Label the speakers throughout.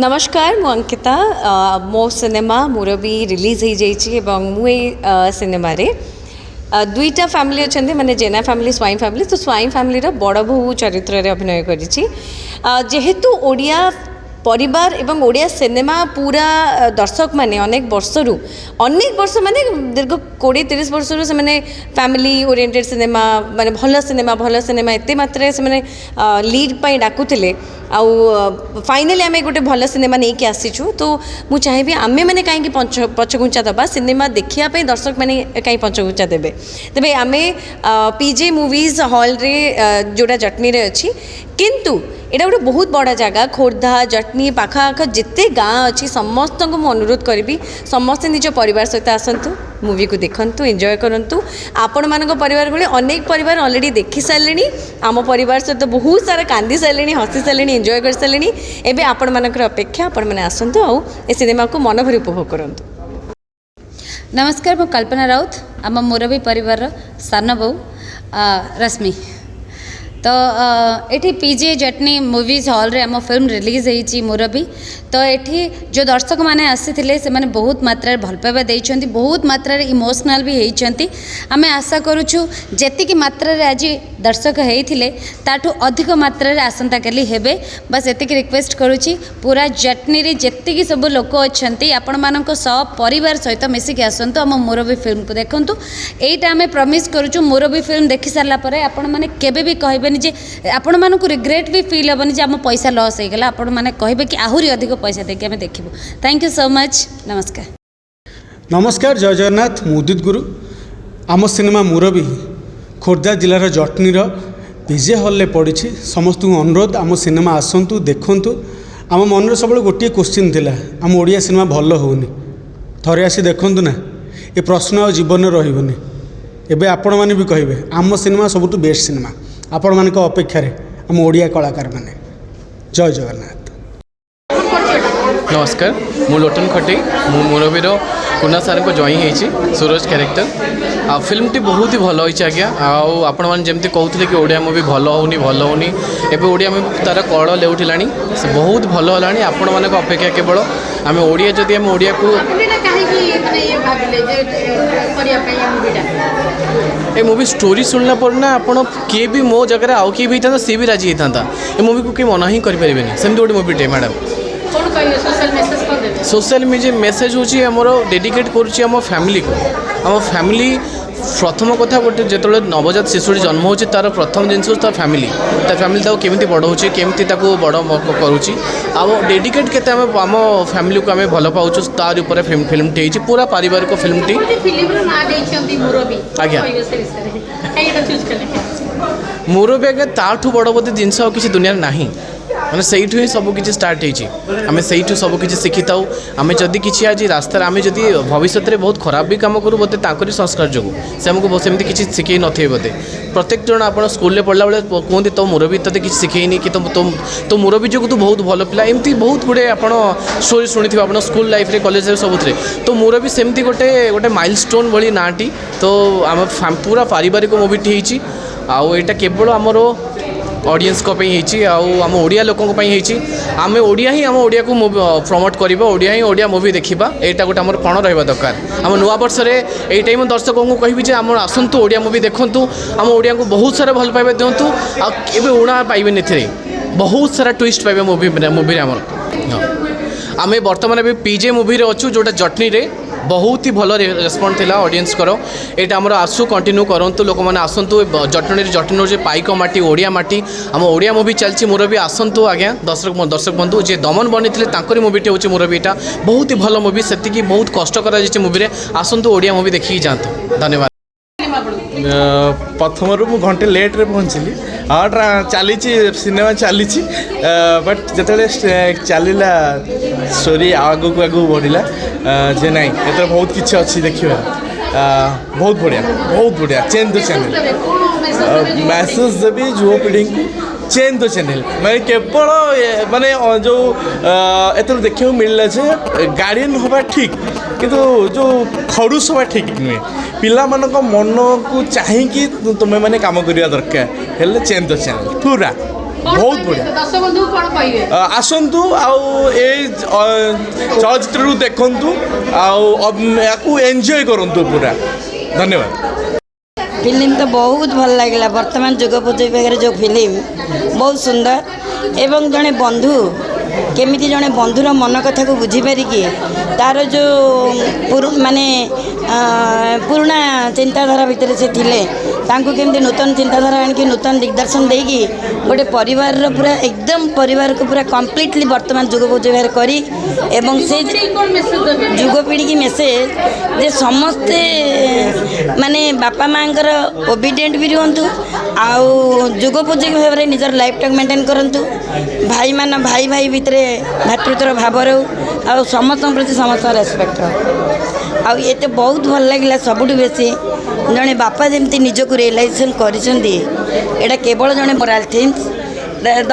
Speaker 1: नमस्कार मु अंकिता मो सिनेमा मुरबी रिलीज हो जाइए सिनेमा रे दुईटा फैमिली अच्छा माने जेना फैमिली स्वाइन फैमिली तो स्वाइन फैमिली बड़ बोहू चरित्र रे अभिनय करी जेहेतु ओडिया परिवार एवं ओडिया सिनेमा पूरा दर्शक माने अनेक वर्ष माने दीर्घ 20-30 वर्ष से माने फैमिली ओरिएंटेड सिनेमा माने भल सिनेमा एते मात्रा से माने लीड पाई डाकुथिले आउ फाइनली आम गोटे भल सिनेमा नहीं कि आसीचु तो मुझे चाहिए आमे मैंने कहीं पछघुंचा दबा सिनेमा देखापी दर्शक मैंने कहीं पछघुंचा देवे तेरे आम पीजे मूवीज हॉल रे जोड़ा जटनी रे अच्छी किंतु एटा गोटे बहुत बड़ा जगह खोर्धा जटनी पाखाआख जिते गाँ अच्छी समस्त को मुझे अनुरोध करी समस्ते निज परिवार सहित आसतु मूवी को देखंतु एंजॉय करंतु आपण मानक परिवार भले अनेक परिवार ऑलरेडी देखी सारे आम परिवार सहित बहुत सारा कांदी सारे हसी सारे एंजॉय कर सारे एवं आपण मानकर अपेक्षा आपण मैंने आसतु आउ ए सिनेमा को मन भरी उपभोग करंतु।
Speaker 2: नमस्कार मु कल्पना राउत आम मुरबी परिवार सान बो रश्मि तो ये पीजे जटनी मूवीज हॉल रे आम फिल्म रिलीज होती मुरबी तो ये जो दर्शक मैंने आसी से मैंने बहुत मात्रा भल पाइबा देइछंती बहुत मात्रा इमोशनल भी होती आम आशा करुचु जेतिकी मात्रा आज दर्शक होते ताठू अधिक मात्रा आसंता काली हेबे बस एतिक रिक्वेस्ट करुच्ची पूरा जटनी रे जेतिकी सब लोक अच्छा आपण मानक सब परिवार सहित मिसिक आसतु आम मुरबी फिल्म को देखंतु एटा आम प्रमिस करुचु मुरबी फिल्म देखि सारा परे आपण माने केबे भी कहबे जे आपण मानक रिग्रेट भी फील हेबनी जे आम पैसा लॉस हो गला आपण माने कहबे कि आहुरी अधिक पैसा देके आम देखिबो। Thank you so much. नमस्कार
Speaker 3: नमस्कार जय जगन्नाथ मुदित गुरु आम सिनेमा मुरबी खोर्धा जिलार जटनी पीजे हॉल पड़ी समस्त अनुरोध आम सिनेमा आसतु देखु आम मन सब गोटे क्वेश्चन थिला आम ओडिया सिनेमा भल होनी थरे आसी देखु ना ये प्रश्न आ जीवन में रही एवं आपण मैंने भी कहे आम सिनेमा सबुठ बेस्ट सिनेमा आपण मान अपेक्षा आम ओडिया कलाकार माने। जय जगन्नाथ।
Speaker 4: नमस्कार मु लोटन खटे मु मुरबीर कुना सार को जॉइन होती सूरज क्यारेक्टर आ फिल्म टी बहुत ही भल होइछ आज्ञा आपण मैंने जमती कहते कि ओडिया मूवी भल होनी एवं ओडिया मूवी तार कल लेउठिलानी से बहुत भल होलानी आपण मानक अपेक्षा केवल आम ओडिया जदि आम ओडिया को ए मूवी स्टोरी सुनला पर ना आपण किए भी मो जगह आउ किए भी था सी भी राजी होता ए मूवी को किए मना ही करें सेमती गोटे मूवीटे मैडम सोशल मेसेज हूँ डेडिकेट करुँच फैमिली को आम फैमिली प्रथम कथा गोटे जो नवजात शिशु जन्म हो तार प्रथम जिनस तार फैमिली केमी बढ़ाऊँ केमी बड़ करुँच आ डेडिकेट के आम फैमिली को आम भल पाऊँ तार उपर फिल्म टी पूरा पारिवारिक फिल्म टी आज्ञा मुरबी आज्ञा ताठू बड़ बोधे जिनस किसी दुनिया नहीं मैंने से ही सबकि स्टार्ट होमें से सबकि शिखी था आम जदि किसी आज रास्तार आम जदि भविष्य में बहुत खराब भी कम करूँ बोधे तांकरी संस्कार जो से आमको सेमती किसी शिखे नथे बोधे प्रत्येक जन आप स्कूल पढ़ला बेले कहते तो मुरबी ते किसी शिखेनी कि तो मुरबी जो तू बहुत भल पिला एमती बहुत गुड़े आप स्टोरी शुणी थे आप स्कूल लाइफ रे कॉलेज सबुत तो मुरबी सेमती गोटे गोटे माइलस्टोन भली नाटी तो आम पूरा पारिवारिक मूवीटी आउ यहाँ केवल आमर ऑडियंस को आम ओडिया लोकों आम ओडिया ही आम ओडिया को प्रमोट करवा ओडिया ही ओडिया मूवी देखा यहाँ गोटे आम पण रहा दरकार आम नुआ वर्ष ये टाइम दर्शकों को कहि आम आसतु ओडिया मूवी देखु आम ओडिया को बहुत सारा भल पाइबा दिंतु आबे उणा पाइबे बहुत सारा ट्विस्ट पाइबे मूवी आम आम बर्तमान भी पीजे मूवी अच्छु जोटा जटनी रे बहुत ही भल रेस्पॉन्ड थिला ऑडियंस करो एटा हमर आसु कंटिन्यू करंतु लोक माने आसंतु जटनी जे पाइक माटी ओडिया माटी आम ओडिया मूवी चलछि मुरबी आसंतु आज्ञा दर्शक बंधु जे दमन बनी तांकरी मूवीटे होछि मुरबी एटा बहुत ही भल मूवी सेतिकी बहुत कष्ट करा जायछि मूवी रे आसंतु ओडिया मूवी देखि जांतु। धन्यवाद।
Speaker 5: प्रथम रु घंटे लेट रे पहुँचली हाँ चली सिनेमा चली बट जो चलला स्टोरी आगू आगू बढ़ला जे नाई ये बहुत किसी अच्छी देखा बहुत बढ़िया चेंज द चैनल मैसेज देवी युवा पीढ़ी को चेंज द चैनल मैं केवल माने जो एत देखा मिलला जे गार्डियन हवा ठीक किंतु जो खड़ूस हवा ठीक नुहे पिला मानक मन को चाहिए तुम्हें मैंने काम करवा दरकार हेल्ले चेंज द चैनल पूरा ବହୁତ ବଢ଼ିଆ ଆସନ୍ତୁ ଆଉ ଏଇ ଚଳଚ୍ଚିତ୍ରରୁ ଦେଖନ୍ତୁ ଆଉ ୟାକୁ ଏନ୍ଜୟ କରନ୍ତୁ ପୁରା। ଧନ୍ୟବାଦ।
Speaker 6: फिल्म तो बहुत भल लगे बर्तमान जुगोपयोगी पाखे जो फिल्म बहुत सुंदर एवं जड़े बंधु केमी जड़े बंधुर मन कथा को बुझीपार कि तार जो माने पुराणा चिंताधारा भितर से थिले तांको केमती नूतन चिंताधारा आनिक नूतन दिग्दर्शन देगी गोटे परिवार पूरा एकदम परिवार को पूरा कम्प्लीटली वर्तमान जुगोपयोगी भाव करी एवं से जुगपीढ़ी की मेसेज जे समस्ते माने बापा माँ ओबिडिएंट भी रुहतु आउ जुगोपयोगी भाव में निजर लाइफ टाइम मेंटेन करूँ भाई मान भाई भाई भितर भातृत्वर भाव रो आ समस्त प्रति समस्त रेस्पेक्ट आउ ये तो बहुत भल लगे सबुठ बेसी जड़े बापा जमी निजक रियलाइजेसन कर केवल जड़े morale themes the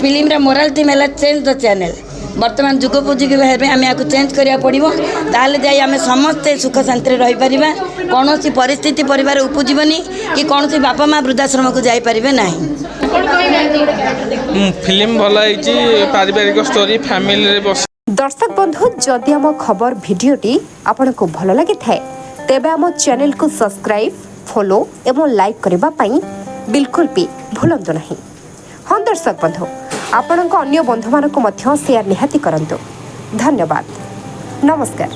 Speaker 6: film morale theme है चेंज द चैनल वर्तमान जुगोपयोगी भाव में आम या चेंज करा पड़ो ताल जाए आम समस्ते सुख शांति रहीपर कौन परिस्थिति परिवार उपजीवनी कि कौन बापा माँ वृद्धाश्रम को जापारे ना।
Speaker 7: फिल्म भल पारिवारिक स्टोरी फैमिली रे बस।
Speaker 8: दर्शक बंधु जदि आम खबर भिडियोटी आपको भल लगी थाए तेबे आम चैनल को सब्सक्राइब फॉलो एवं लाइक करने पाई बिल्कुल भी भूलंतु नहीं। हाँ दर्शक बंधु आपण अन्य बंधु मानक शेयर निहाती करंतु। धन्यवाद। नमस्कार।